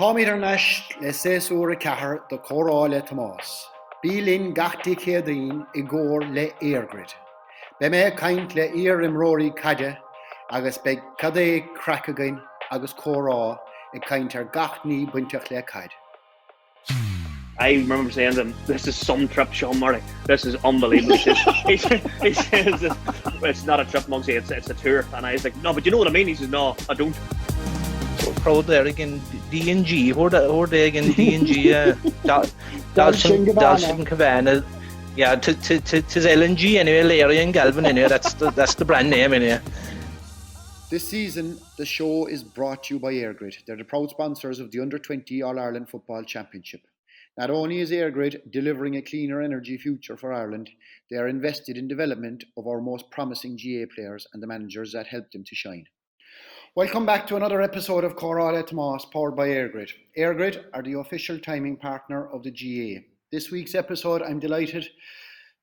Comhrá Le Tomás de Comhrá Le Tomás. Bílinn gachtaí céadaoin I gcóir le EIRGRID. Be mé caint le imróí caide agus be cad é cracagain agus comhrá I caint ar gach ní buinteach le caid. I remember saying to him, "This is some trip, Sean Murray. This is unbelievable." He says, "It's not a trip, Muggsy. It's a tour." And I was like, "No, but you know what I mean." He says, "No, I don't." So proud there again, D&G. Who're there again, D&G. Dalshin Cabana. Yeah, to LNG anyway. Larry and Galvin anyway. That's the brand name anyway. This season, the show is brought to you by EIRGRID. They're the proud sponsors of the Under-20 All-Ireland Football Championship. Not only is EIRGRID delivering a cleaner energy future for Ireland, they are invested in development of our most promising GA players and the managers that help them to shine. Welcome back to another episode of Comhrá Le Tomás, powered by EIRGRID. EIRGRID are the official timing partner of the GA. This week's episode, I'm delighted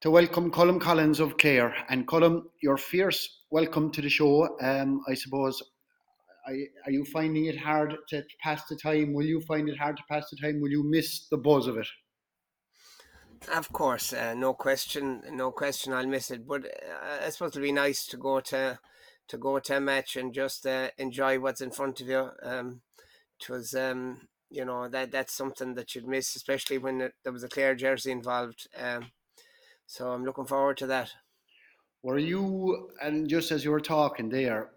to welcome Colm Collins of Clare. And Colm, you're fierce. Welcome to the show. I suppose, are you finding it hard to pass the time? Will you find it hard to pass the time? Will you miss the buzz of it? Of course, no question, I'll miss it. But I suppose it'll be nice to go to a match and just enjoy what's in front of you. It was, that's something that you'd miss, especially when there was a Clare jersey involved. So I'm looking forward to that. Were you, and just as you were talking there,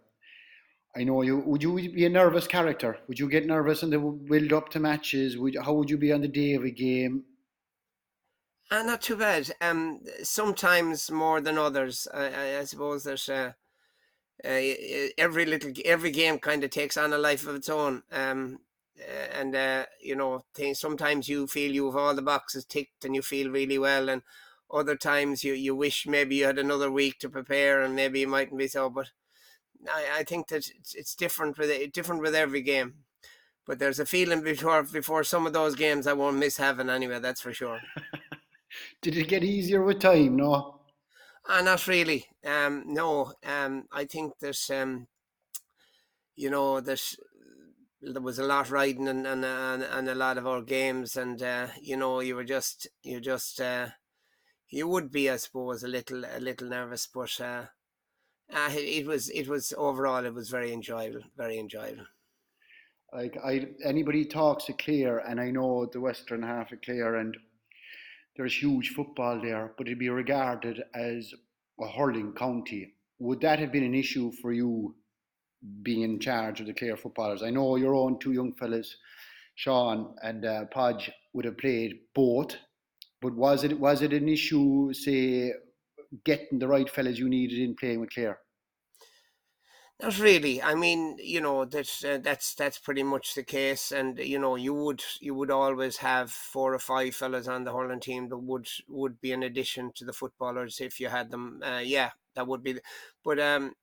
I know you, would you be a nervous character? Would you get nervous in the build up to matches? How would you be on the day of a game? Not too bad. Sometimes more than others. I suppose there's every game kind of takes on a life of its own. Sometimes you feel you have all the boxes ticked and you feel really well, and other times you wish maybe you had another week to prepare and maybe you mightn't be so. But I think that it's different with every game. But there's a feeling before some of those games I won't miss having anyway, that's for sure. Did it get easier with time? No? Not really. No. I think there's there was a lot riding and a lot of our games, and you would be, I suppose, a little nervous, but it was overall it was very enjoyable. Like anybody talks to Clare, and I know the western half of Clare, and there's huge football there, but it'd be regarded as a hurling county. Would that have been an issue for you being in charge of the Clare footballers? I know your own two young fellas, Sean and Podge, would have played both, but was it an issue, say, getting the right fellas you needed in playing with Clare? Not really. I mean, that's pretty much the case, and you would always have 4 or 5 fellas on the hurling team that would be an addition to the footballers if you had them. That would be. But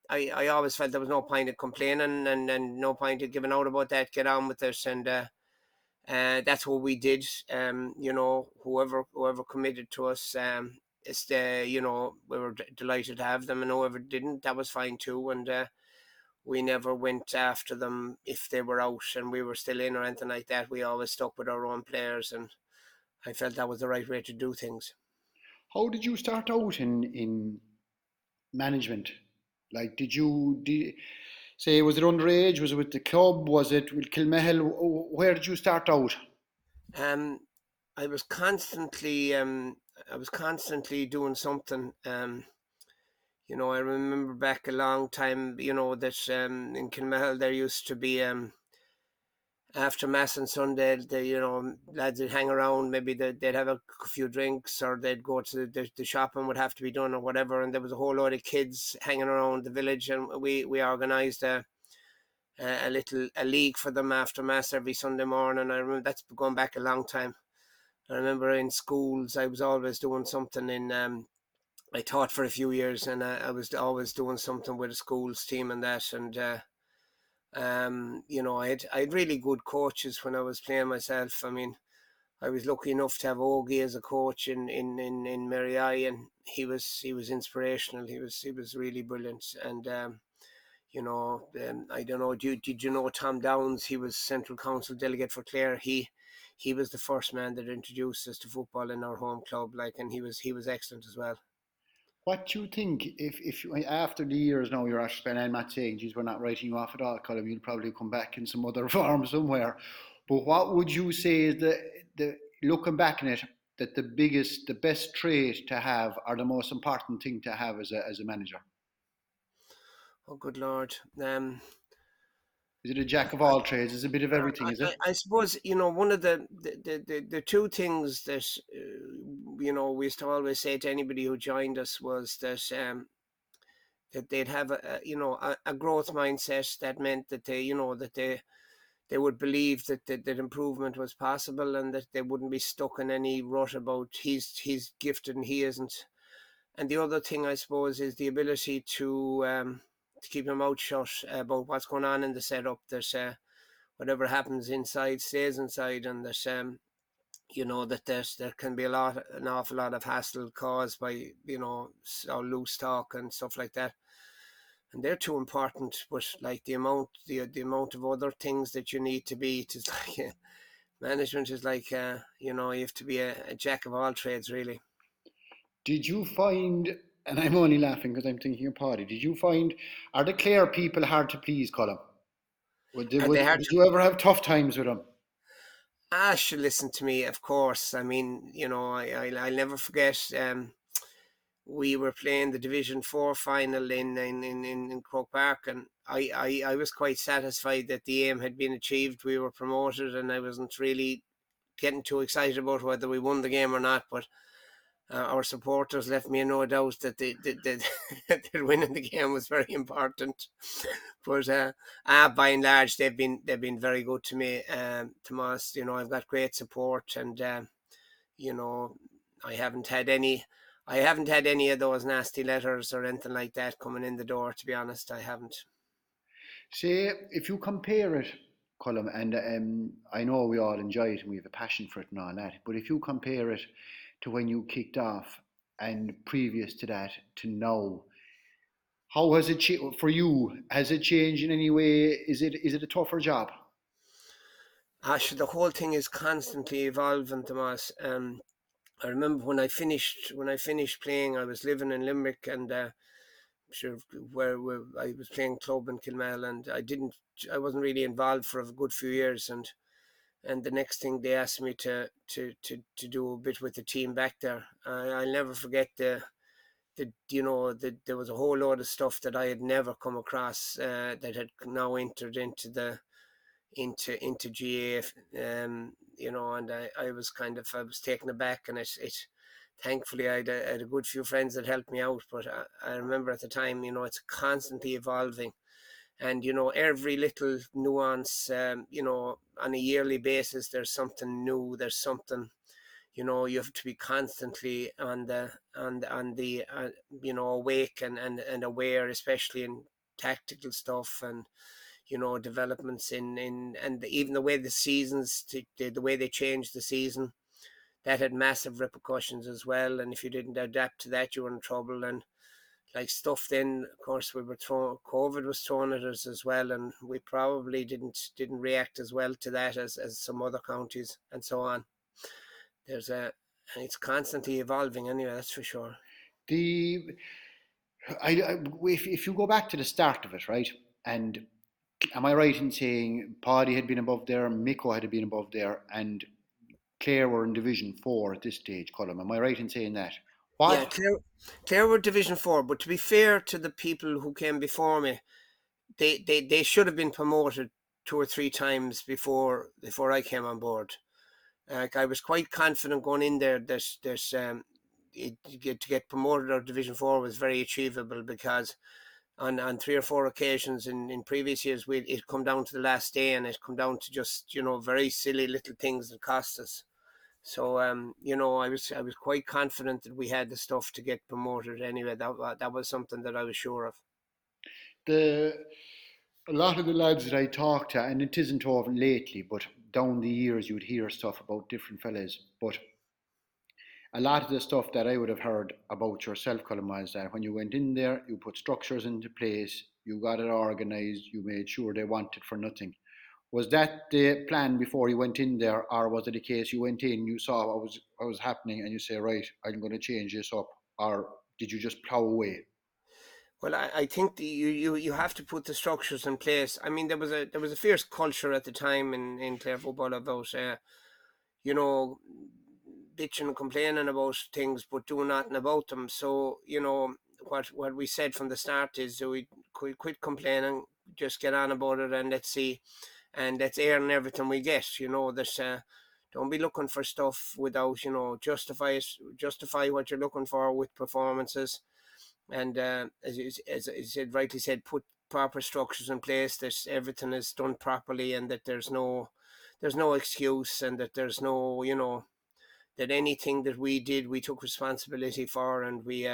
I always felt there was no point of complaining and no point of giving out about that. Get on with it, and that's what we did. Whoever committed to us, we were delighted to have them, and whoever didn't, that was fine too, and. We never went after them if they were out and we were still in or anything like that. We always stuck with our own players, and I felt that was the right way to do things. How did you start out in management? Like, did you say, was it underage? Was it with the club? Was it with Kilmehel? Where did you start out? I was constantly doing something. I remember back a long time, that in Kilmehel there used to be after Mass on Sunday, lads would hang around, maybe they'd have a few drinks or they'd go to the shopping would have to be done or whatever, and there was a whole load of kids hanging around the village, and we organised a league for them after Mass every Sunday morning. I remember that's going back a long time. I remember in schools I was always doing something in I taught for a few years, and I was always doing something with the school's team and that. And I had really good coaches when I was playing myself. I mean, I was lucky enough to have Ogie as a coach in Mary I, and he was inspirational. He was really brilliant, and I don't know. Did you know Tom Downs? He was Central Council delegate for Clare. He was the first man that introduced us to football in our home club. And he was excellent as well. What do you think if after the years now you're actually spending, I'm not saying, geez, we're not writing you off at all, Colm, you'll probably come back in some other form somewhere. But what would you say is the looking back on it, that the best trait to have, or the most important thing to have as a manager? Oh, good Lord. Is it a jack of all trades? Is it a bit of everything, is it? I suppose one of the two things that we used to always say to anybody who joined us was that they'd have a growth mindset. That meant that they would believe that improvement was possible, and that they wouldn't be stuck in any rut about he's gifted and he isn't. And the other thing, I suppose, is the ability to keep your mouth shut about what's going on in the setup. That whatever happens inside stays inside, and that there can be an awful lot of hassle caused by loose talk and stuff like that. And they're too important. But like the amount of other things that you need to be, it's like management is like you have to be a jack of all trades, really. Did you find, and I'm only laughing because I'm thinking of Paddy, are the Clare people hard to please, Colm? And they had Did you ever have tough times with them? should listen to me, of course. I mean, I'll never forget. We were playing the Division 4 final in Croke Park, and I was quite satisfied that the aim had been achieved. We were promoted, and I wasn't really getting too excited about whether we won the game or not. But our supporters left me in no doubt that that winning the game was very important. But by and large, they've been very good to me, Tomas. I've got great support, and I haven't had any. I haven't had any of those nasty letters or anything like that coming in the door. To be honest, I haven't. Say, if you compare it, Colm, and I know we all enjoy it and we have a passion for it and all that, but if you compare it to when you kicked off and previous to that to now, how has it for you? Has it changed in any way? Is it a tougher job? The whole thing is constantly evolving, Tomas. I remember when I finished playing, I was living in Limerick, and sure where I was playing club in Kilmale, and I wasn't really involved for a good few years, and the next thing they asked me to do a bit with the team back there. I'll never forget there was a whole load of stuff that I had never come across that had now entered into GA, and I was I was taken aback, and it thankfully I had a good few friends that helped me out. But I remember at the time, it's constantly evolving, and every little nuance, on a yearly basis, there's something new. There's something, you have to be constantly on the awake and aware, especially in tactical stuff, and developments in and even the way the way they changed the season, that had massive repercussions as well. And if you didn't adapt to that, you were in trouble. And like stuff, then of course COVID was thrown at us as well, and we probably didn't react as well to that as some other counties, and so on. It's constantly evolving anyway, that's for sure. The if you go back to the start of it, right? And am I right in saying Paddy had been above there, Miko had been above there, and Clare were in Division 4 at this stage, Colm? Am I right in saying that? Yeah, What? Clare were Division 4, but to be fair to the people who came before me, they should have been promoted 2 or 3 times before I came on board. Like, I was quite confident going in there that to get promoted out of Division 4 was very achievable, because on 3 or 4 occasions in previous years it come down to the last day, and it come down to just very silly little things that cost us. So I was quite confident that we had the stuff to get promoted anyway. That was something that I was sure of. The A lot of the lads that I talk to, and it isn't over lately, but down the years you'd hear stuff about different fellas. But a lot of the stuff that I would have heard about yourself, Colm, was that when you went in there, you put structures into place, you got it organised, you made sure they wanted for nothing. Was that the plan before you went in there, or was it a case you went in, you saw what was happening, and you say, right, I'm going to change this up, or did you just plough away? Well, I think you have to put the structures in place. I mean, there was a fierce culture at the time in Clare football about you know, bitching and complaining about things, but doing nothing about them. So what we said from the start is that we quit complaining, just get on about it, and let's see, and let's earn everything we get. That don't be looking for stuff without justify what you're looking for with performances, and as you said, rightly said, put proper structures in place that everything is done properly, and that there's no excuse, and that there's no that anything that we did we took responsibility for, and we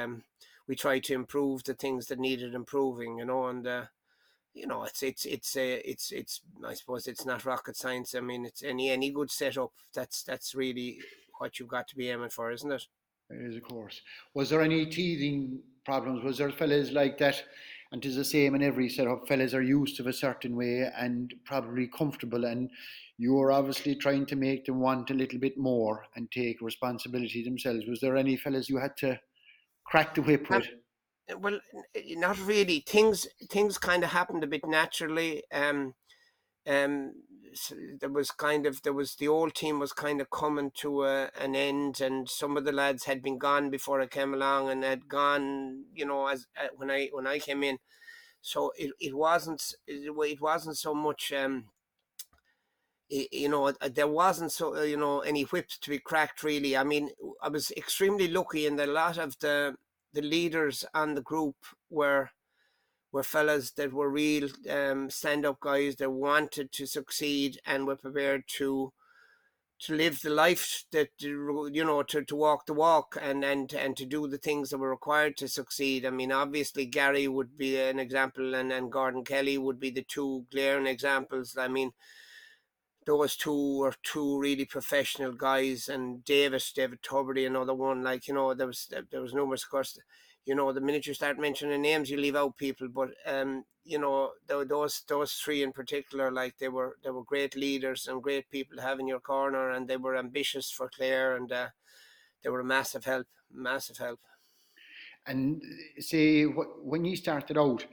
tried to improve the things that needed improving, and it's I suppose it's not rocket science. I mean, it's any good setup. That's really what you've got to be aiming for, isn't it? It is, of course. Was there any teething problems? Was there fellas like that? And 'tis the same in every setup. Fellas are used to a certain way and probably comfortable, and you're obviously trying to make them want a little bit more and take responsibility themselves. Was there any fellas you had to crack the whip Um, with? well, not really. Things kind of happened a bit naturally. Um, there was the old team was kind of coming to an end, and some of the lads had been gone before I came along, and had gone, as when I came in. So it wasn't so much. There wasn't any whips to be cracked really. I mean, I was extremely lucky in that a lot of the leaders on the group were fellas that were real stand-up guys that wanted to succeed and were prepared to live the life that to walk the walk, and to do the things that were required to succeed. I mean, obviously Gary would be an example, and Gordon Kelly would be the two glaring examples. I mean, those two were two really professional guys, and David Tuberty, another one. Like, there was numerous, of course. The minute you start mentioning names, you leave out people. But those three in particular, like, they were great leaders and great people to have in your corner, and they were ambitious for Clare, and they were a massive help, massive help. And say, when you started out,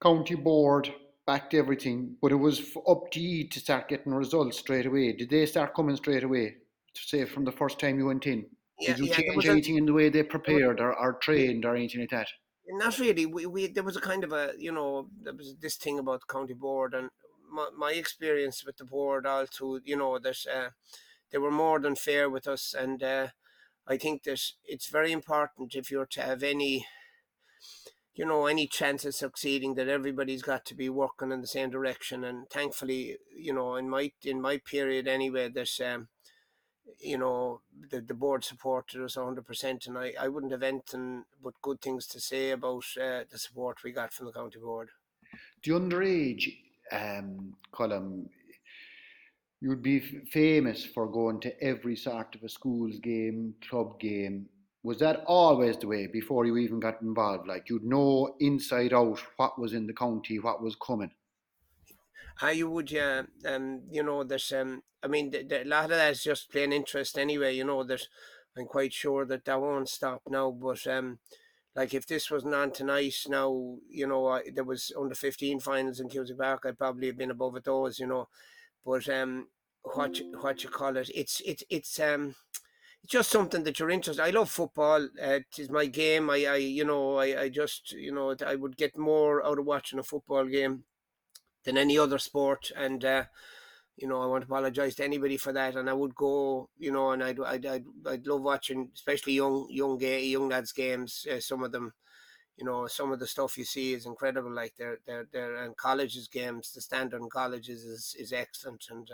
county board backed everything, but it was up to you to start getting results straight away. Did they start coming straight away? Say from the first time you went in, Yeah, did you yeah. change anything in the way they There was, prepared or trained or anything like that? Not really. We there was a kind of there was this thing about the county board, and my experience with the board also, that they were more than fair with us, and I think that it's very important, if you're to have any chance of succeeding, that everybody's got to be working in the same direction. And thankfully, in my period anyway, that the board supported us 100%, and I wouldn't have anything but good things to say about the support we got from the county board. The underage column, you'd be famous for going to every sort of a school's game, club game. Was that always the way before you even got involved? Like, you'd know inside out what was in the county, what was coming. How you would, yeah, there's, I mean, a lot of that's just plain interest anyway. That I'm quite sure that won't stop now. But like, if this wasn't on tonight, now, there was under 15 finals in Cusack Park, I'd probably have been above it those. But what you call it? It's just something that you're interested. I love football. It is my game. I just, I would get more out of watching a football game than any other sport. And I want to apologise to anybody for that. And I would go, and I'd love watching, especially young lads games. Some of them, some of the stuff you see is incredible. Like, they're and colleges games, the standard in colleges is excellent, and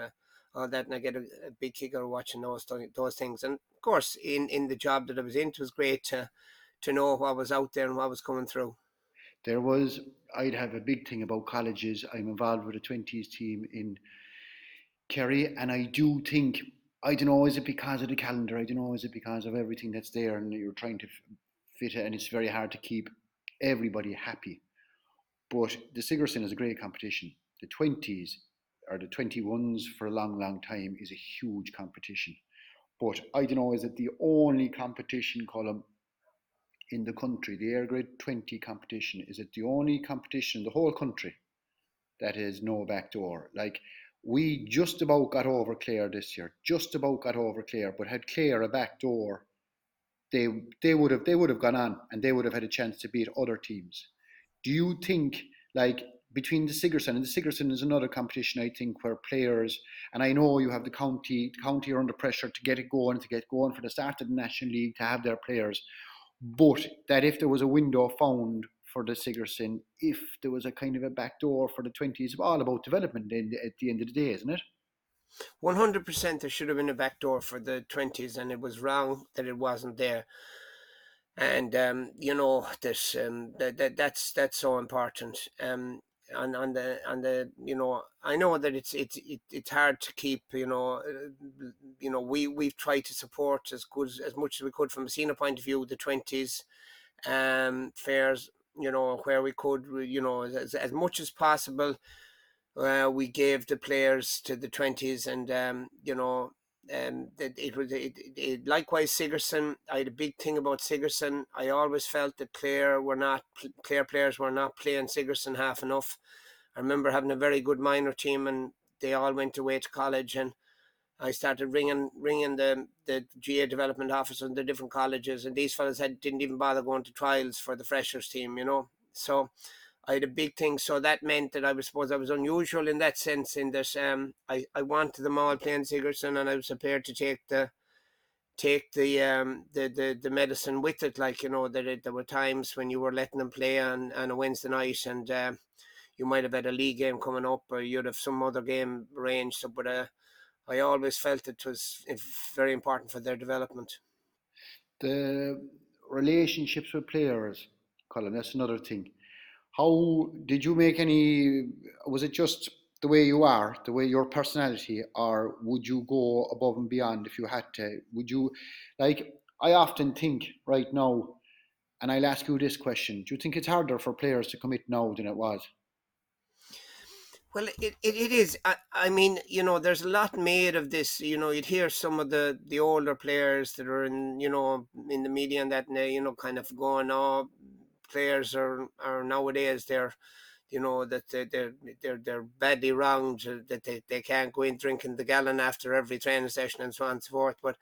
all that. And I get a big kick out of watching those things. And of course, in the job that I was in, it was great to know what was out there and what was coming through. There was, I'd have a big thing about colleges. I'm involved with a 20s team in Kerry, and I do think, I don't know, is it because of the calendar? I don't know, is it because of everything that's there and you're trying to fit it, and it's very hard to keep everybody happy. But the Sigerson is a great competition. The 20s or the 21s for a long, long time is a huge competition. But I don't know, is it the only competition, Colm, in the country, the EIRGRID 20 competition, is it the only competition in the whole country that is no backdoor? Like, we just about got over Clare this year, just about got over Clare, but had Clare a backdoor, they would have gone on and they would have had a chance to beat other teams. Do you think, like, between the Sigerson, and the Sigerson is another competition, I think, where players, and I know you have the county are under pressure to get going for the start of the National League, to have their players, but that if there was a window found for the Sigerson, if there was a kind of a backdoor for the 20s, it's all about development at the end of the day, isn't it? 100% there should have been a backdoor for the 20s, and it was wrong that it wasn't there. And that's so important. On the I know that it's hard to keep, we've tried to support as much as we could from a senior point of view the 20s fairs, where we could, as much as possible. We gave the players to the 20s, and likewise Sigerson. I had a big thing about Sigerson. I always felt that Clare players were not playing Sigerson half enough. I remember having a very good minor team, and they all went away to college, and I started ringing the GA development officer in the different colleges, and these fellas didn't even bother going to trials for the freshers team, So I had a big thing, so that meant that I suppose I was unusual in that sense, in that I wanted them all playing Sigerson, and I was prepared to take the medicine with it. Like, that there were times when you were letting them play on a Wednesday night, and you might have had a league game coming up, or you'd have some other game arranged. So, but I always felt it was very important for their development. The relationships with players, Colin, that's another thing. How did you make any? Was it just the way you are, the way your personality, or would you go above and beyond if you had to? Would you, like, I often think right now, and I'll ask you this question: do you think it's harder for players to commit now than it was? Well, it is. I mean, there's a lot made of this. You'd hear some of the older players that are in the media and that, and they, kind of going, oh, players are nowadays that they're badly wronged, that they can't go in drinking the gallon after every training session and so on and so forth. But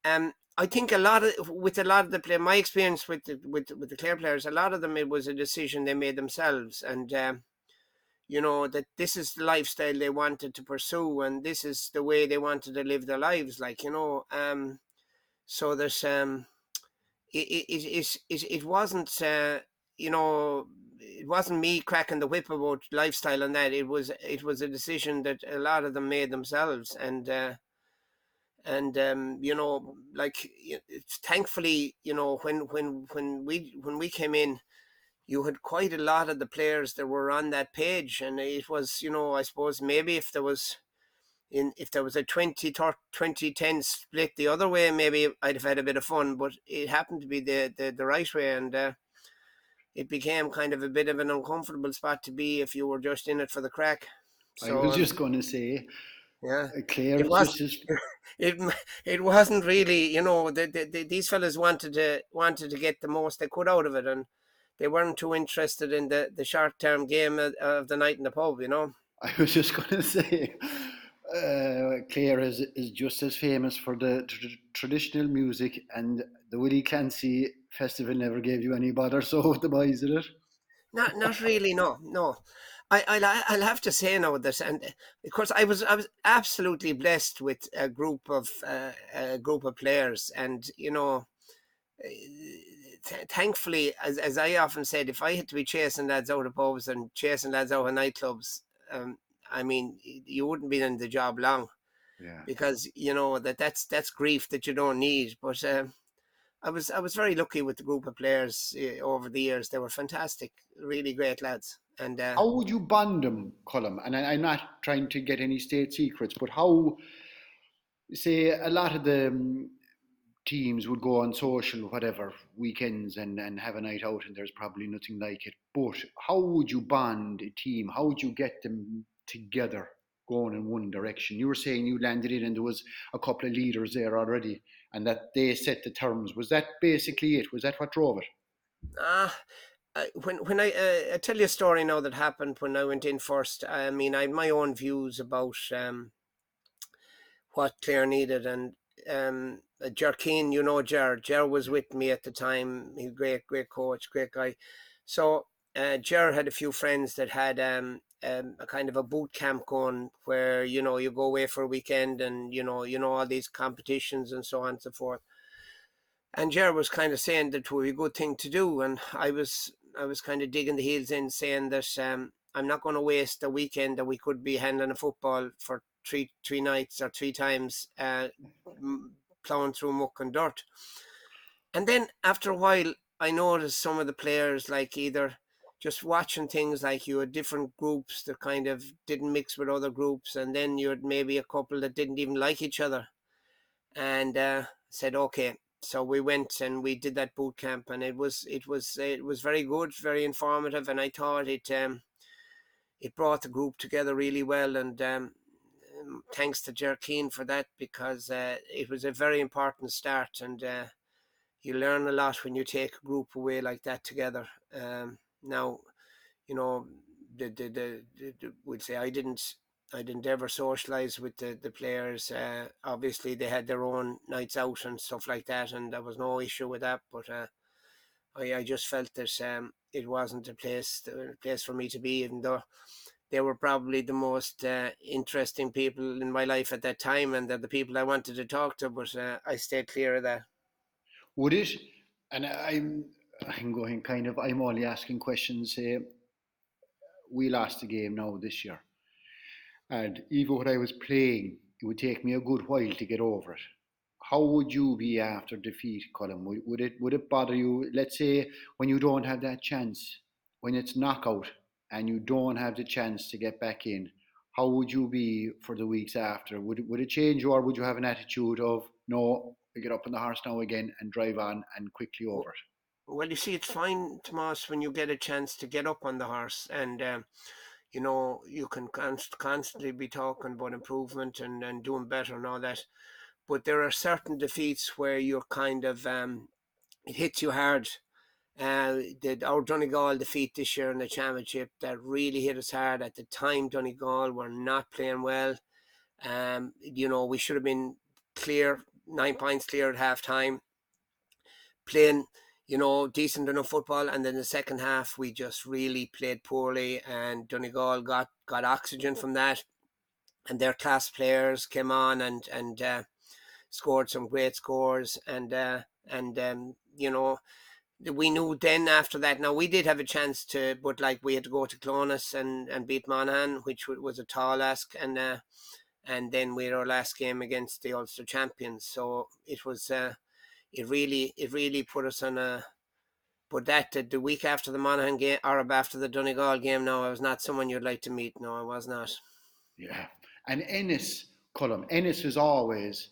I think with a lot of the play, my experience with the Clare players, a lot of them, it was a decision they made themselves, and that this is the lifestyle they wanted to pursue, and this is the way they wanted to live their lives. Like, so there's it wasn't it wasn't me cracking the whip about lifestyle and that. It was a decision that a lot of them made themselves, and like, thankfully, when we came in, you had quite a lot of the players that were on that page, and it was, I suppose maybe if there was a 20-10 split the other way, maybe I'd have had a bit of fun, but it happened to be the right way, and it became kind of a bit of an uncomfortable spot to be if you were just in it for the crack. I was just going to say, yeah, Clare it is was. just as It wasn't really, these fellas wanted to get the most they could out of it, and they weren't too interested in the short-term game of the night in the pub, I was just going to say, Clare is just as famous for the traditional music, and the Willie Clancy Festival never gave you any bother, so the boys did it. Not really, no. I'll have to say now that, and of course I was absolutely blessed with a group of players, and thankfully, as I often said, if I had to be chasing lads out of pubs and chasing lads out of nightclubs, I mean, you wouldn't be in the job long, Yeah. because that's grief that you don't need. But I was very lucky with the group of players over the years. They were fantastic, really great lads. And How would you bond them, Colm? And I'm not trying to get any state secrets, but how, say, a lot of teams would go on social, whatever, weekends and have a night out, and there's probably nothing like it. But how would you bond a team? How would you get them together going in one direction? You were saying you landed in and there was a couple of leaders there already and that they set the terms. Was that basically it? Was that what drove it? When I tell you a story now that happened when I went in first. I mean, I had my own views about what Clare needed, and Ger Keane, you know, Ger was with me at the time. He's great coach, great guy. So Ger had a few friends that had a kind of a boot camp going, where you know you go away for a weekend, and you know all these competitions and so on and so forth. And Ger was kind of saying that would be a good thing to do, and I was kind of digging the heels in, saying that I'm not going to waste a weekend that we could be handling a football for three nights or three times, plowing through muck and dirt. And then after a while, I noticed some of the players, like either just watching things, like you had different groups that kind of didn't mix with other groups, and then you had maybe a couple that didn't even like each other, and said, okay. So we went and we did that boot camp, and it was very good, very informative, and I thought it brought the group together really well. And thanks to Ger Keane for that, because it was a very important start, and you learn a lot when you take a group away like that together. Now, you know, we'll say I didn't ever socialise with the players. Obviously, they had their own nights out and stuff like that, and there was no issue with that. But I just felt that it wasn't a place for me to be, even though they were probably the most interesting people in my life at that time, and they're the people I wanted to talk to. But I stayed clear of that. Would it? And I'm going kind of, I'm only asking questions. We lost the game now this year. And even when I was playing, it would take me a good while to get over it. How would you be after defeat, Colin? Would it bother you? Let's say when you don't have that chance, when it's knockout and you don't have the chance to get back in, how would you be for the weeks after? Would it change you, or would you have an attitude of no, I get up on the horse now again and drive on and quickly over it? Well, you see, it's fine, Tomas, when you get a chance to get up on the horse, and you know, you can constantly be talking about improvement and doing better and all that. But there are certain defeats where you're kind of it hits you hard. Our Donegal defeat this year in the championship, that really hit us hard. At the time, Donegal were not playing well. You know, we should have been clear, 9 points clear at half time, playing, you know, decent enough football. And then the second half, we just really played poorly, and Donegal got oxygen from that. And their class players came on and scored some great scores. And you know, we knew then after that. Now we did have a chance to, but like we had to go to Clones and beat Monaghan, which was a tall ask, and then we had our last game against the Ulster champions. So it was it really put us on a. But that the week after the Monaghan game, or after the Donegal game, no, I was not someone you'd like to meet. No, I was not. Yeah. And Ennis, Colm, Ennis is always,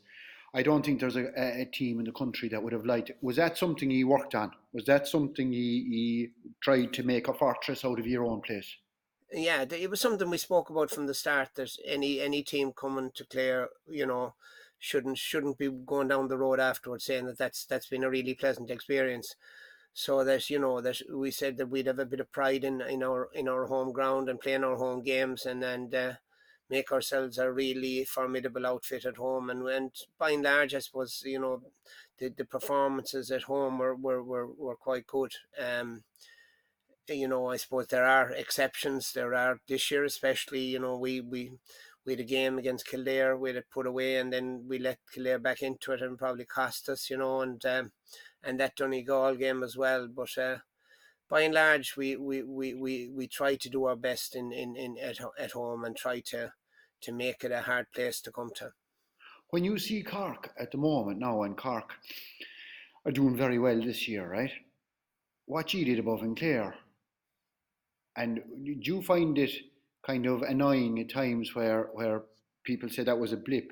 I don't think there's a team in the country that would have liked it. Was that something he worked on? Was that something he tried to make a fortress out of your own place? Yeah, it was something we spoke about from the start, that any team coming to Clare, you know, shouldn't be going down the road afterwards saying that that's been a really pleasant experience. So that, you know, that we said that we'd have a bit of pride in our home ground and playing our home games, and make ourselves a really formidable outfit at home. And by and large, I suppose, you know, the performances at home were quite good. You know, I suppose there are exceptions. There are this year, especially. You know, we had a game against Kildare, we had it put away, and then we let Kildare back into it and probably cost us. You know, and that Donegal game as well. But by and large, we try to do our best at home, and try to make it a hard place to come to. When you see Cork at the moment now, and Cork are doing very well this year, right? What you did above in Clare, and do you find it kind of annoying at times where people say that was a blip?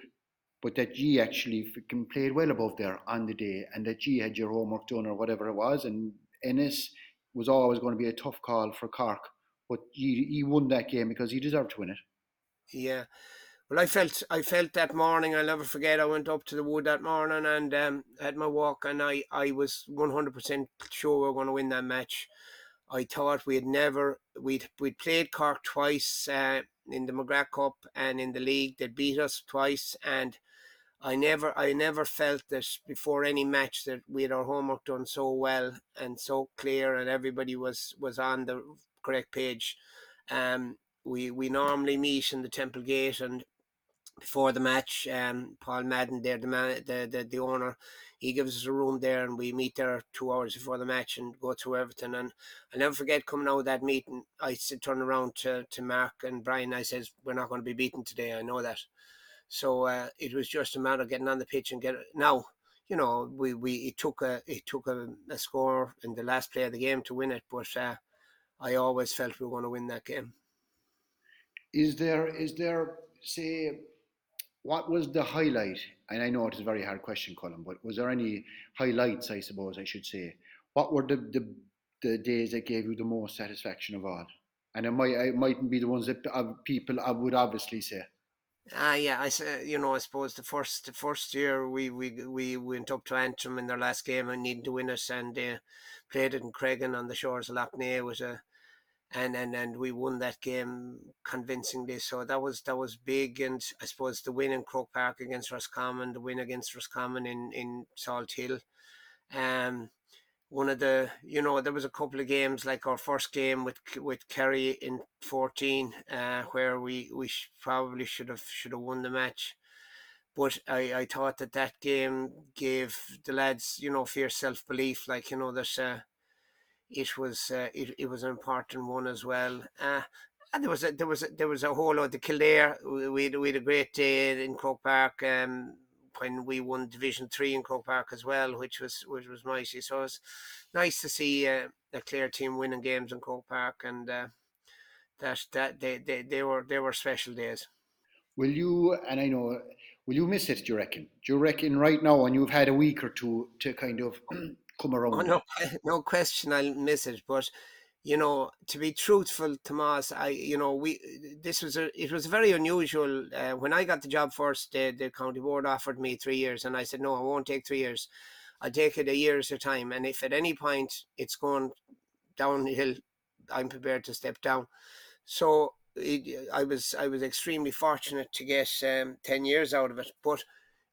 but that you actually played well above there on the day, and that you had your homework done or whatever it was. And Ennis was always going to be a tough call for Cork, but he won that game because he deserved to win it. Yeah. Well, I felt that morning. I'll never forget. I went up to the wood that morning and had my walk, and I was 100% sure we were going to win that match. I thought we'd played Cork twice in the McGrath Cup and in the league. They beat us twice, and I never felt that before any match that we had our homework done so well and so clear, and everybody was on the correct page. We normally meet in the Temple Gate, and before the match, Paul Madden there, the owner, he gives us a room there, and we meet there 2 hours before the match and go through everything. And I'll never forget coming out of that meeting. I turn around to Mark and Brian. I says, "We're not going to be beaten today. I know that." So it was just a matter of getting on the pitch and get it. Now, you know, it took a score in the last play of the game to win it, but I always felt we were going to win that game. Is there say, what was the highlight? And I know it's a very hard question, Colin, but was there any highlights, I suppose I should say? What were the days that gave you the most satisfaction of all? And it mightn't be the ones that people I would obviously say. Yeah, I say, I suppose the first year we went up to Antrim in their last game and needed to win it, and played it in Cregan on the shores of Lough Neagh with and we won that game convincingly. So that was big. And I suppose the win in Croke Park against Roscommon, the win against Roscommon in Salt Hill, one of the, there was a couple of games like our first game with Kerry in 14, where we probably should have won the match. But I thought that game gave the lads, fierce self-belief, like, that it was an important one as well. And there was a whole lot of Kildare. We had a great day in Croke Park, when we won Division 3 in Croke Park as well, which was mighty. So it's nice to see a Clare team winning games in Croke Park, and that they were special days. Will you, and I know, will you miss it, do you reckon? Do you reckon right now, and you've had a week or two to kind of come Oh, around? no question, I'll miss it. But to be truthful, Tomas, it was very unusual. When I got the job first, the county board offered me 3 years, and I said no, I won't take 3 years. I'll take it a year at a time, and if at any point it's going downhill, I'm prepared to step down. So I was extremely fortunate to get 10 years out of it. But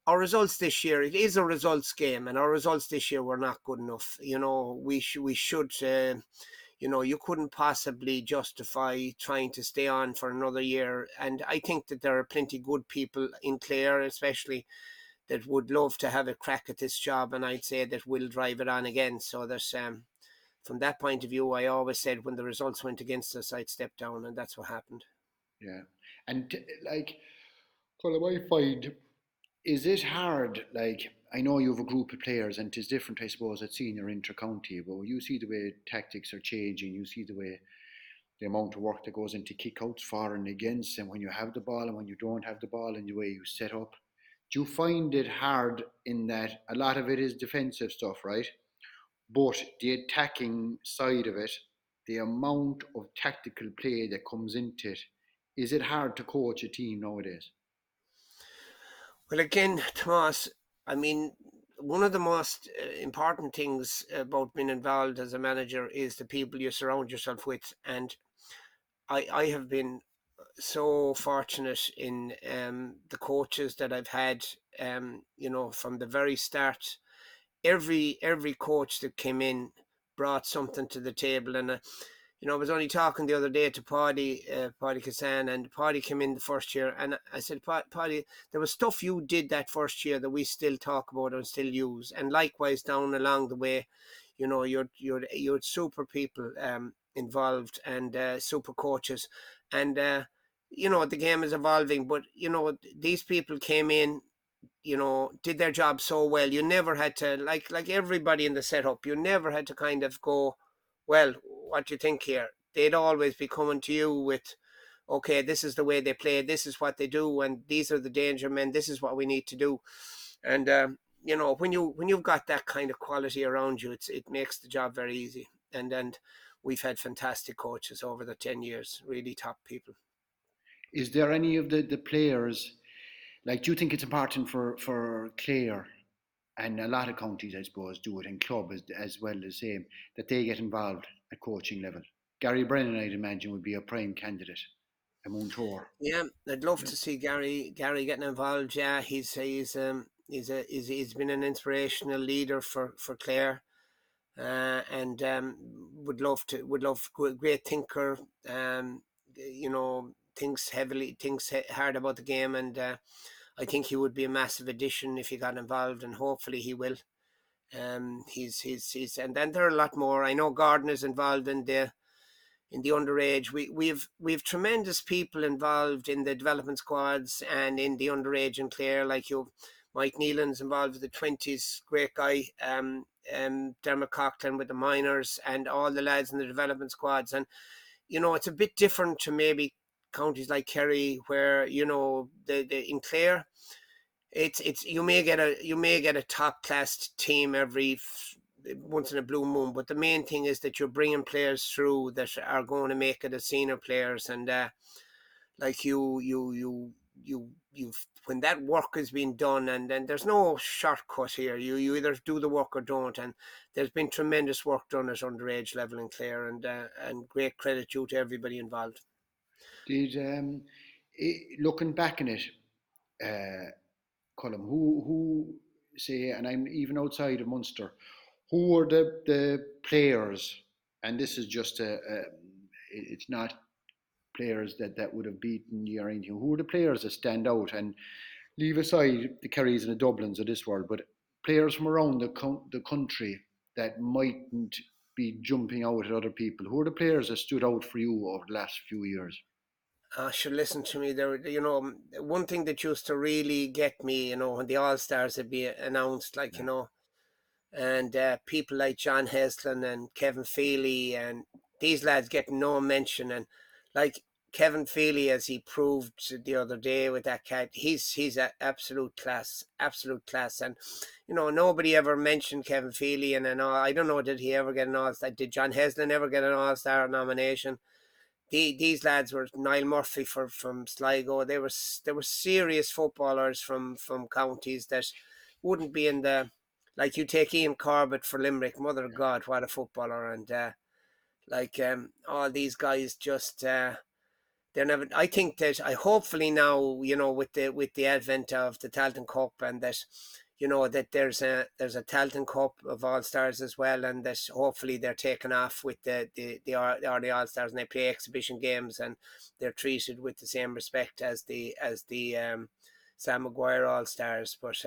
our results this year, it is a results game, and our results this year were not good enough. We should you couldn't possibly justify trying to stay on for another year. And I think that there are plenty good people in Clare, especially, that would love to have a crack at this job, and I'd say that we'll drive it on again. So there's from that point of view, I always said when the results went against us, I'd step down, and that's what happened. Yeah. And like, Colin, I find, is it hard? Like, I know you have a group of players, and it's different, I suppose, at senior inter-county, but you see the way tactics are changing, you see the way the amount of work that goes into kickouts for and against, and when you have the ball and when you don't have the ball, and the way you set up. Do you find it hard in that a lot of it is defensive stuff, right? But the attacking side of it, the amount of tactical play that comes into it, is it hard to coach a team nowadays? Well, again, Tomas, I mean, one of the most important things about being involved as a manager is the people you surround yourself with. And I have been so fortunate in the coaches that I've had, from the very start. Every coach that came in brought something to the table. And I was only talking the other day to Paddy Kassan, and Paddy came in the first year, and I said, Paddy, there was stuff you did that first year that we still talk about and still use, and likewise down along the way, you're super people involved, and super coaches, and the game is evolving, but these people came in, did their job so well. You never had to, like everybody in the setup, you never had to kind of go, well, what do you think here? They'd always be coming to you okay, this is the way they play, this is what they do, and these are the danger men, this is what we need to do. And when you've got that kind of quality around you, it makes the job very easy. And we've had fantastic coaches over the 10 years, really top people. Is there any of the players, like, do you think it's important for Clare, and a lot of counties, I suppose, do it in club as well as same, that they get involved at coaching level? Gary Brennan, I'd imagine, would be a prime candidate among Tour. Yeah, I'd love to see Gary getting involved. Yeah, he's been an inspirational leader for Clare, and would love great thinker. Thinks hard about the game, and I think he would be a massive addition if he got involved, and hopefully he will. He's and then there are a lot more. I know Gordon is involved in the underage. We've tremendous people involved in the development squads and in the underage in Clare, like Mike Nealon's involved with the 20s, great guy. Dermot Coughlin with the minors, and all the lads in the development squads. And it's a bit different to maybe counties like Kerry, where the in Clare, it's you may get a top class team every once in a blue moon, but the main thing is that you're bringing players through that are going to make it as senior players. And like you when that work is being done, and then there's no shortcut here, you either do the work or don't. And there's been tremendous work done at underage level in Clare, and great credit due to everybody involved. Did looking back in it, Colm, who say, and I'm even outside of Munster, who were the players, and this is just it's not players that would have beaten you or anything. Who were the players that stand out? And leave aside the Kerrys and the Dublins of this world, but players from around the country that mightn't be jumping out at other people. Who are the players that stood out for you over the last few years? Should listen to me there. One thing that used to really get me, when the All Stars would be announced, like, and people like John Heslin and Kevin Feely, and these lads getting no mention. And like Kevin Feely, as he proved the other day with that cat, he's a absolute class. And nobody ever mentioned Kevin Feely, and I don't know, did he ever get an All-Star? Did John Heslin ever get an All-Star nomination? These lads were Niall Murphy from Sligo. They were serious footballers from counties that wouldn't be in the, like, you take Ian Corbett for Limerick. Mother of God, what a footballer! And all these guys just they're never. I think that hopefully now, with the advent of the Tailteann Cup, and that that there's a Tailteann Cup of All Stars as well, and that hopefully they're taken off with the All Stars, and they play exhibition games, and they're treated with the same respect as the Sam Maguire All Stars. But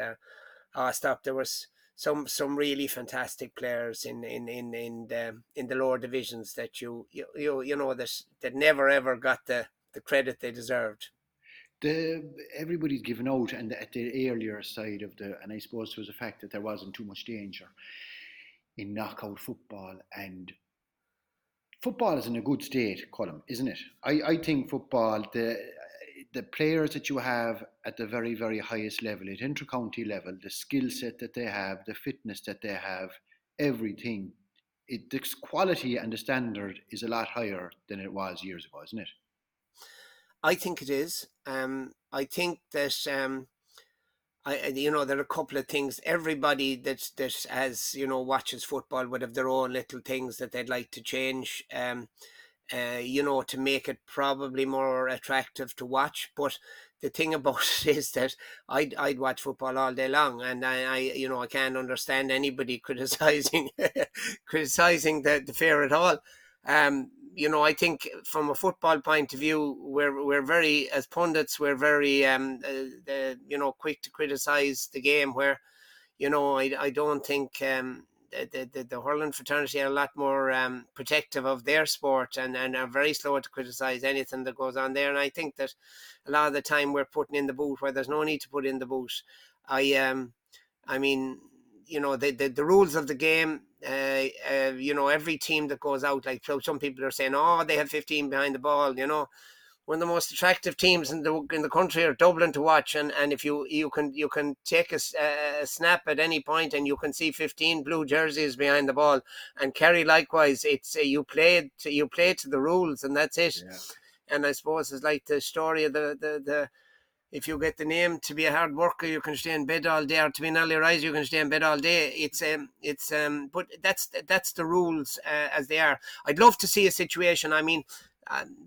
stop, there was some really fantastic players in the lower divisions that that never ever got the credit they deserved. Everybody's given out, and at the earlier side of and I suppose it was the fact that there wasn't too much danger in knockout football, and football is in a good state, Colm, isn't it? I think football, the players that you have at the very, very highest level, at inter-county level, the skill set that they have, the fitness that they have, everything, the quality and the standard is a lot higher than it was years ago, isn't it? I think it is. I think that there are a couple of things. Everybody that has watches football would have their own little things that they'd like to change. To make it probably more attractive to watch. But the thing about it is that I'd watch football all day long, and I can't understand anybody criticizing the fair at all. I think from a football point of view, we're very, as pundits, we're very quick to criticize the game. Where I don't think the hurling fraternity are a lot more protective of their sport, and are very slow to criticize anything that goes on there. And I think that a lot of the time we're putting in the boot where there's no need to put in the boot. I mean, the rules of the game, every team that goes out, like some people are saying, oh, they have 15 behind the ball, one of the most attractive teams in the country are Dublin to watch, and if you can take a snap at any point and you can see 15 blue jerseys behind the ball, and Kerry likewise, it's you play to the rules, and that's it. Yeah. And I suppose it's like the story of the if you get the name to be a hard worker, you can stay in bed all day, or to be an early riser, you can stay in bed all day. But that's the rules as they are. I'd love to see a situation. I mean,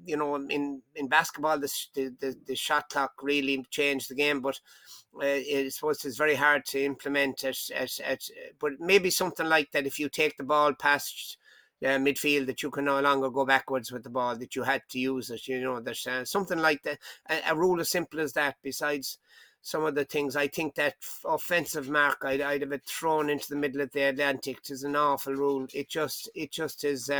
in basketball, the shot clock really changed the game, but I suppose it's very hard to implement but maybe something like that. If you take the ball past midfield, that you can no longer go backwards with the ball, that you had to use it. There's something like that, a rule as simple as that. Besides some of the things, I think that offensive mark, I'd have it thrown into the middle of the Atlantic. It's an awful rule. It just is.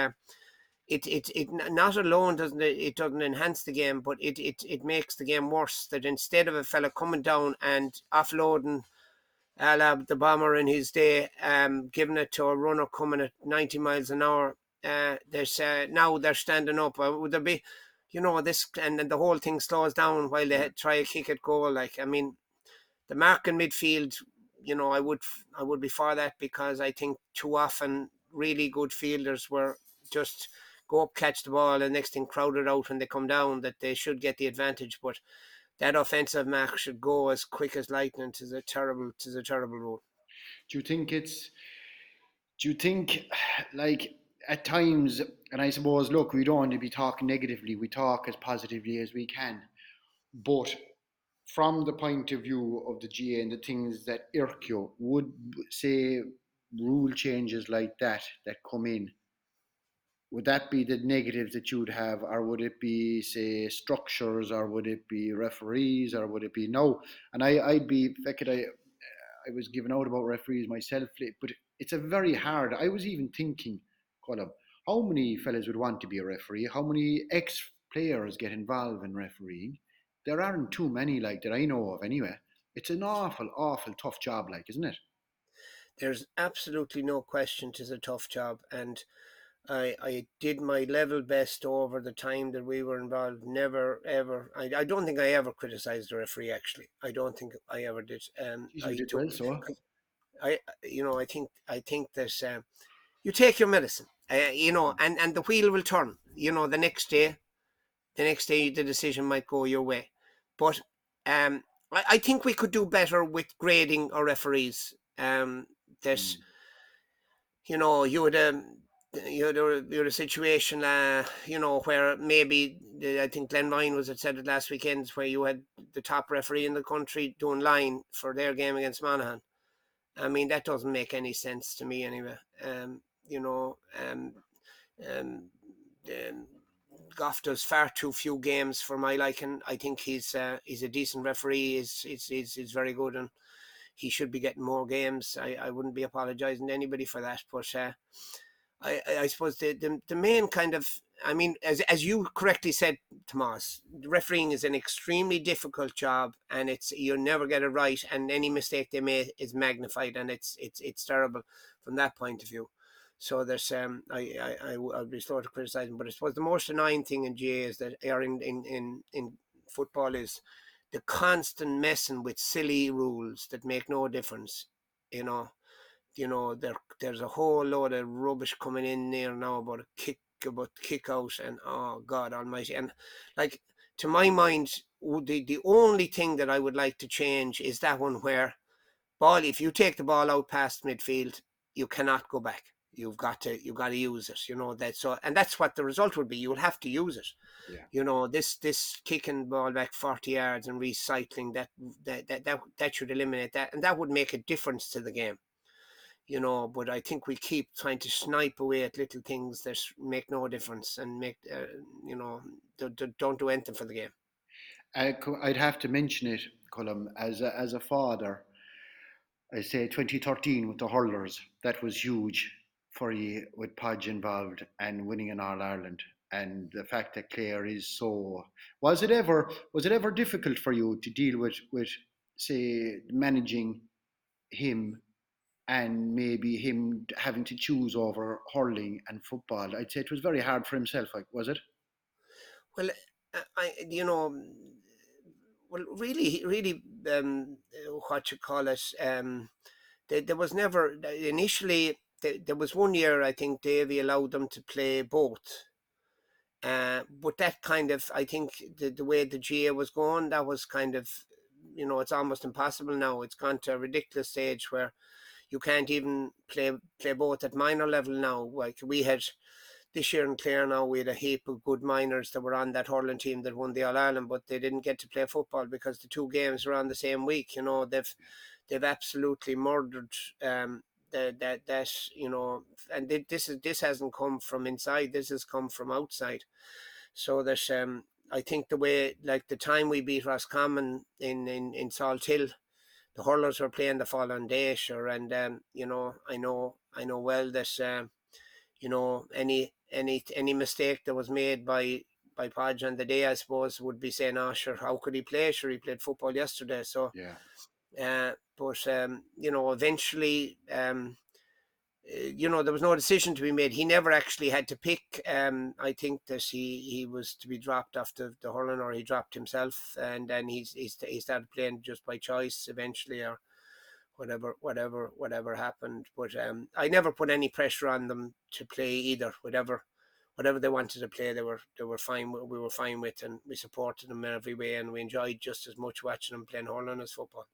It not alone doesn't enhance the game, but it makes the game worse. That instead of a fella coming down and offloading the bomber in his day, giving it to a runner coming at 90 miles an hour, there's now they're standing up. Would there be, this, and then the whole thing slows down while they try a kick at goal? Like, I mean, the mark in midfield, I would be for that, because I think too often really good fielders were just go up, catch the ball, and next thing crowded out when they come down, that they should get the advantage. But that offensive mark should go as quick as lightning. It is a terrible rule. Do you think, like, at times, and I suppose, look, we don't want to be talking negatively, we talk as positively as we can, but from the point of view of the GA and the things that irk you, would say rule changes like that come in, would that be the negatives that you'd have, or would it be, say, structures, or would it be referees, or would it be no? And I'd be, I was giving out about referees myself, but it's a very hard. I was even thinking, Colm, how many fellas would want to be a referee? How many ex-players get involved in refereeing? There aren't too many like that I know of anyway. It's an awful, awful tough job, like, isn't it? There's absolutely no question it is a tough job, and I did my level best over the time that we were involved. Never ever. I don't think I ever criticised the referee. Actually, I don't think I ever did. You did well, so. I think that you take your medicine. And the wheel will turn. The next day, the decision might go your way. But I think we could do better with grading our referees. There's, you had a situation, where maybe, I think Glenn Ryan said it last weekend, where you had the top referee in the country doing line for their game against Monaghan. I mean, that doesn't make any sense to me anyway. Goff does far too few games for my liking. I think he's a decent referee. He's very good, and he should be getting more games. I wouldn't be apologising to anybody for that. But I suppose the main kind of, I mean, as you correctly said, Tomas, refereeing is an extremely difficult job, and you never get it right, and any mistake they make is magnified, and it's terrible from that point of view. So there's I'll be slow to criticise them, but I suppose the most annoying thing in GA is that, or in football, is the constant messing with silly rules that make no difference. There's a whole load of rubbish coming in there now about kick out, and oh God Almighty, and like, to my mind, the only thing that I would like to change is that one where if you take the ball out past midfield, you cannot go back. You've got to use it. And that's what the result would be. You will have to use it. Yeah. This kicking ball back 40 yards and recycling, that should eliminate that, and that would make a difference to the game. But I think we keep trying to snipe away at little things that make no difference, and don't do anything for the game. I'd have to mention it, Colm, as a father. I say 2013 with the hurlers, that was huge for you, with Podge involved and winning an All Ireland. And the fact that Clare is so, was it ever difficult for you to deal with say, managing him, and maybe him having to choose over hurling and football? I'd say it was very hard for himself, like, was it? Well, you know, well, really, what you call it, there was never initially. There was one year I think Davy allowed them to play both. But that kind of, I think the way the GA was going, that was kind of, it's almost impossible now. It's gone to a ridiculous stage where you can't even play both at minor level now. Like we had this year in Clare now, we had a heap of good minors that were on that hurling team that won the All Ireland, but they didn't get to play football because the two games were on the same week. They've absolutely murdered that and this hasn't come from inside. This has come from outside. So that I think the way, like the time we beat Roscommon in Salt Hill, the hurlers were playing the following day, sure, and I know well that any mistake that was made by Podge on the day, I suppose, would be saying, "Oh, sure, how could he play? Sure, he played football yesterday." So, Yeah. But eventually, there was no decision to be made. He never actually had to pick. I think that he was to be dropped off the hurling, or he dropped himself, and then he started playing just by choice eventually, or whatever happened. But I never put any pressure on them to play either. Whatever they wanted to play, they were fine. We were fine with, and we supported them in every way, and we enjoyed just as much watching them playing hurling as football.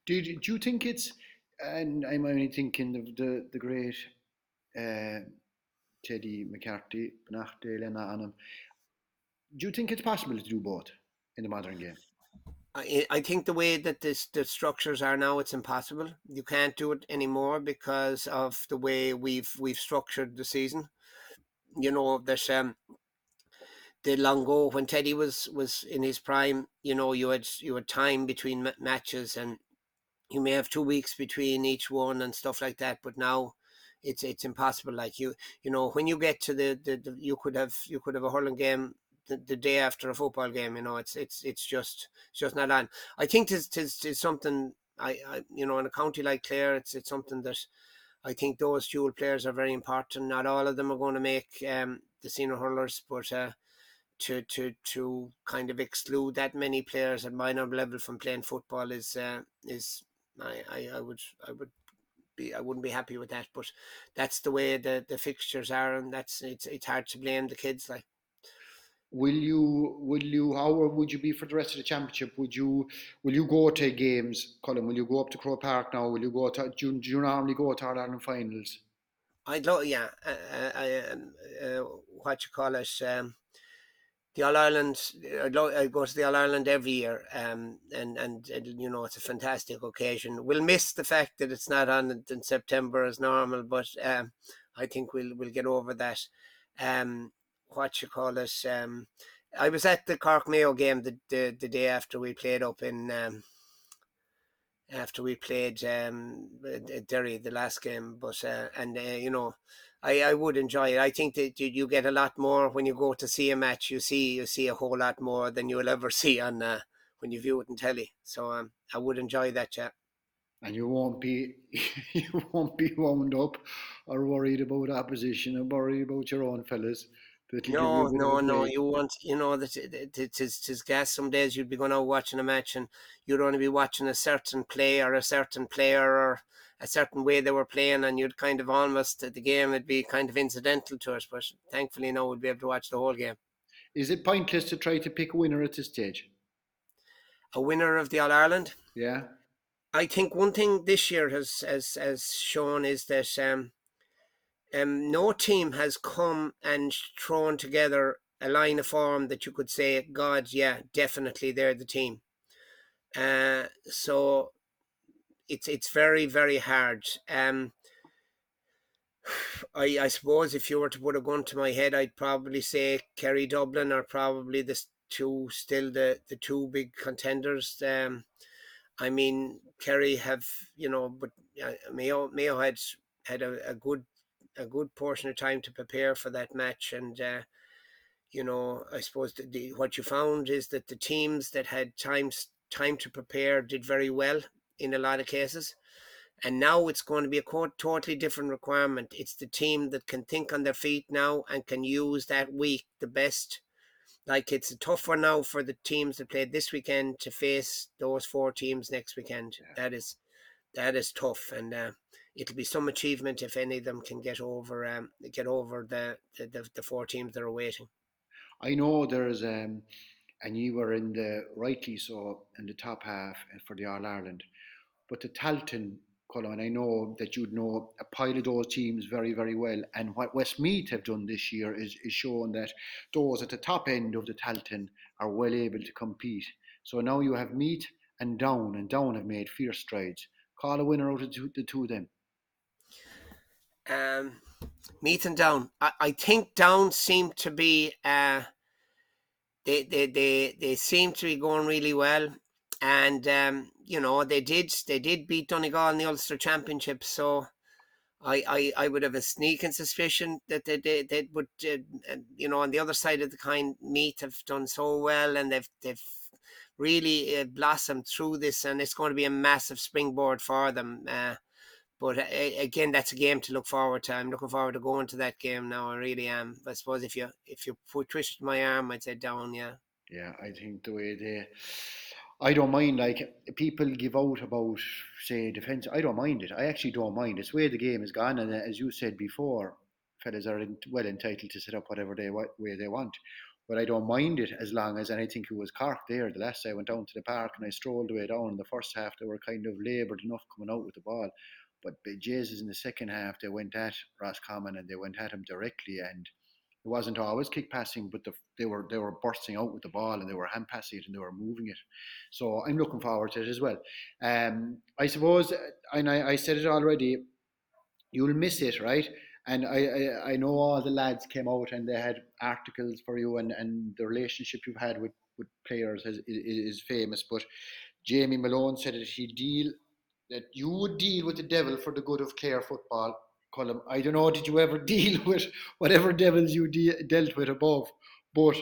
Do you think it's, and I'm only thinking of the great Teddy McCarthy, Benachte, Lena Anam. Do you think it's possible to do both in the modern game? I think the way that the structures are now, it's impossible. You can't do it anymore because of the way we've structured the season. There's the long ago when Teddy was in his prime. You had time between matches, and you may have 2 weeks between each one and stuff like that. But now it's impossible. Like when you get to the you could have a hurling game the day after a football game. It's just not on. I think it's something in a county like Clare, it's something that I think those dual players are very important. Not all of them are going to make the senior hurlers, but to kind of exclude that many players at minor level from playing football is I wouldn't be happy with that. But that's the way the fixtures are, and it's hard to blame the kids. Like, How would you be for the rest of the championship? Will you go to games, Colin? Will you go up to Croke Park now? Will you go to, do you normally go to All Ireland finals? I'd love, yeah, what you call it, the All Ireland. I go to the All Ireland every year, and it's a fantastic occasion. We'll miss the fact that it's not on in September as normal, but I think we'll get over that. What you call it, I was at the Cork Mayo game the day after we played up in Derry, the last game. But I would enjoy it. I think that you get a lot more when you go to see a match. You see a whole lot more than you'll ever see on when you view it on telly. So I would enjoy that, yeah. And you won't be you won't be wound up or worried about opposition or worried about your own fellas. That'll give you a No, bit of a no. break. You want, that it's gas. Some days you'd be going out watching a match, and you'd only be watching a certain play or a certain player or a certain way they were playing, and you'd kind of almost the game would be kind of incidental to us. But thankfully now we'll be able to watch the whole game. Is it pointless to try to pick a winner at this stage? A winner of the All Ireland. Yeah. I think one thing this year has shown is that no team has come and thrown together a line of form that you could say, God, yeah, definitely they're the team. So it's very, very hard. I suppose if you were to put a gun to my head, I'd probably say Kerry Dublin are probably the two big contenders. I mean, Kerry have, but Mayo had a good portion of time to prepare for that match, and I suppose what you found is that the teams that had time to prepare did very well in a lot of cases. And now it's going to be a totally different requirement. It's the team that can think on their feet now and can use that week the best Like, it's a tough one now for the teams that played this weekend to face those 4 teams next weekend. Yeah. That is tough, and it'll be some achievement if any of them can get over the 4 teams that are waiting. I know there's and you were in the rightly so in the top half for the All Ireland, but the Talton, Colin, I know that you'd know a pile of those teams very, very well. And what Westmeath have done this year is shown that those at the top end of the Talton are well able to compete. So now you have Meath and Down have made fierce strides. Call a winner out of the two of them. Meath and Down. I think Down seem to be they seem to be going really well, and you know, they did beat Donegal in the Ulster Championship, so I would have a sneaking suspicion that they would, you know, on the other side of the coin, Meath have done so well, and they've really blossomed through this, and it's going to be a massive springboard for them. But again, that's a game to look forward to. I'm looking forward to going to that game now. I really am. I suppose if you twisted my arm, I'd say Down. Yeah. Yeah, I think the way I don't mind, like, people give out about, say, defence. I don't mind it. I actually don't mind. It's the way the game is gone. And as you said before, fellas are well entitled to set up whatever way they want. But I don't mind it as long as, and I think it was Cork there, the last day I went down to the park and I strolled the way down in the first half, they were kind of laboured enough coming out with the ball. But Jesus, in the second half, they went at Roscommon and they went at him directly, and it wasn't always kick passing, but they were bursting out with the ball and they were hand passing it and they were moving it. So I'm looking forward to it as well. I suppose, and I said it already, you'll miss it, right? And I know all the lads came out and they had articles for you, and the relationship you've had with players is famous. But Jamie Malone said that you would deal with the devil for the good of Clare football. Colm, I don't know, did you ever deal with whatever devils you dealt with above? But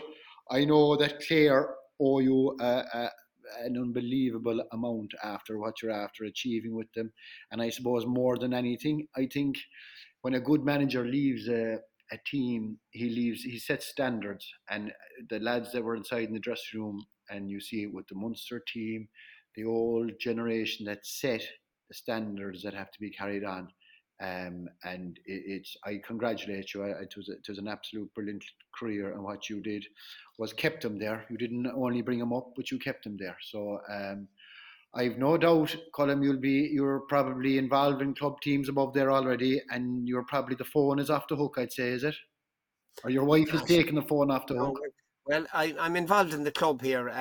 I know that Clare owe you an unbelievable amount after what you're after achieving with them. And I suppose more than anything, I think when a good manager leaves a team, he sets standards. And the lads that were inside in the dressing room, and you see it with the Munster team, the old generation that set the standards that have to be carried on. And I congratulate you. It was an absolute brilliant career, and what you did was kept them there. You didn't only bring them up, but you kept them there. So I've no doubt, Colm, you're probably involved in club teams above there already, and you're probably, the phone is off the hook, I'd say, is it? Or your wife has taken the phone off the hook? Well, I'm involved in the club here,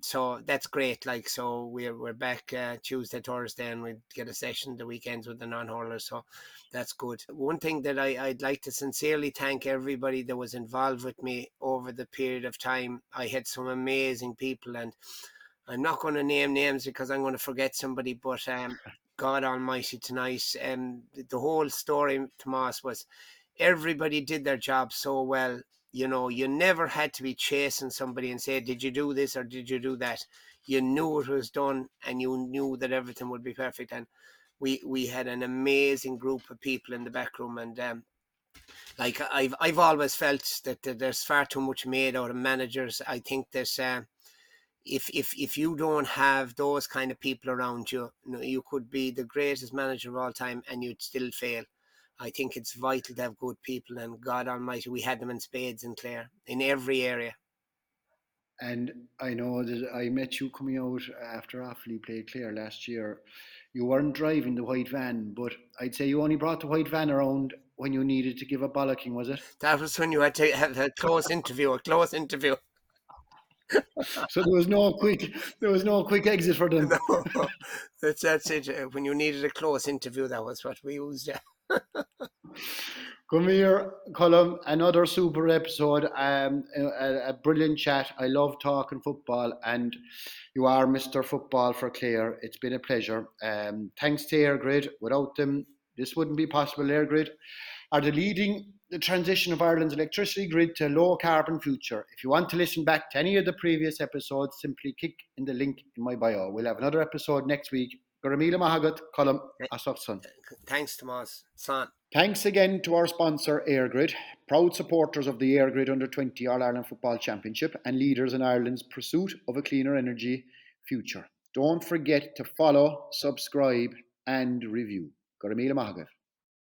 so that's great. Like, so we're back Tuesday, Thursday, and we get a session the weekends with the non-hurlers, so that's good. One thing that I'd like to sincerely thank everybody that was involved with me over the period of time. I had some amazing people, and I'm not going to name names because I'm going to forget somebody, but God Almighty tonight, the whole story, Tomas, was everybody did their job so well. You know, you never had to be chasing somebody and say, did you do this or did you do that? You knew it was done and you knew that everything would be perfect. And we had an amazing group of people in the back room. And like I've always felt that there's far too much made out of managers. I think there's if you don't have those kind of people around you, you could be the greatest manager of all time and you'd still fail. I think it's vital to have good people, and God Almighty, we had them in spades in Clare, in every area. And I know that I met you coming out after Offaly played Clare last year. You weren't driving the white van, but I'd say you only brought the white van around when you needed to give a bollocking, was it? That was when you had to have a close interview. So there was no quick exit for them. No, that's it. When you needed a close interview, that was what we used. Come here, Colm. Another super episode. A brilliant chat. I love talking football, and you are Mr. Football for Clare. It's been a pleasure. Thanks to EIRGRID. Without them, this wouldn't be possible. EIRGRID are leading the transition of Ireland's electricity grid to a low carbon future. If you want to listen back to any of the previous episodes, simply click in the link in my bio. We'll have another episode next week. Garamila Mahagat, Colm Asofson. Thanks, Tomás. Son. Thanks again to our sponsor, EIRGRID, proud supporters of the EIRGRID Under-20 All-Ireland Football Championship and leaders in Ireland's pursuit of a cleaner energy future. Don't forget to follow, subscribe and review. Garamila Mahagat.